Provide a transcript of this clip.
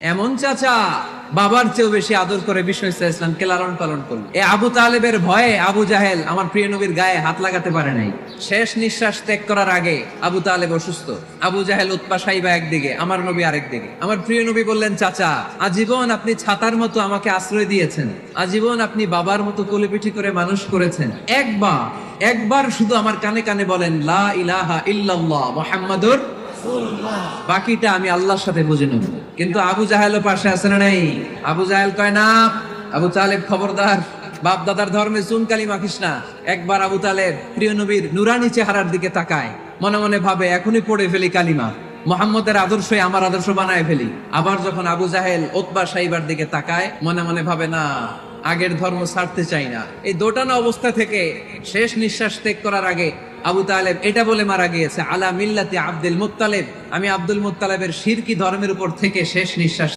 এমন চাচা বাবার চেয়েও বেশি আদর করে বিষ্ণু ইসলামকে লালন পালন করলো। এ আবু তালেবের ভয়ে আবু জাহেল আমার প্রিয় নবীর গায়ে হাত লাগাতে পারে নাই। শেষ নিঃশ্বাস ত্যাগ করার আগে আবু তালেব অসুস্থ, আবু জাহেল উৎপা সাইবা একদিকে, আমার নবী আরেক দিকে। আমার প্রিয় নবী বললেন, চাচা আজীবন আপনি ছাতার মতো আমাকে আশ্রয় দিয়েছেন, আজীবন আপনি বাবার মতো কোলেপিঠি করে মানুষ করেছেন, একবার শুধু আমার কানে কানে বলেন লা ইলাহা ইল্লাল্লাহ মুহাম্মাদুর, বাকিটা আমি আল্লাহর সাথে বুঝে নেব। কিন্তু আবু জাহেলও পাশে আছে না নাই? আবু জাহেল কয় না, আবু তালেব খবরদার, বাপ দাদার ধর্মে চুন কালি মাখিস না। একবার আবু তালেব প্রিয় নবীর নুরানি চেহারার দিকে তাকায়, মনে মনে ভাবে এখনই পড়ে ফেলি কালিমা, মুহাম্মদের আদর্শই আমার আদর্শ বানায় ফেলি। আবার যখন আবু জাহেল উতবা সাইবার দিকে তাকায়, মনে মনে ভাবে না, আগের ধর্ম ছাড়তে চাই না। এই দোটানা অবস্থা থেকে শেষ নিঃশ্বাস ত্যাগ করার আগে আবু তালেব এটা বলে মারা গিয়েছে, আলা মিল্লাতি আব্দুল মুত্তালিব, আমি আব্দুল মুত্তালিবের শিরকি ধর্মের উপর থেকে শেষ নিঃশ্বাস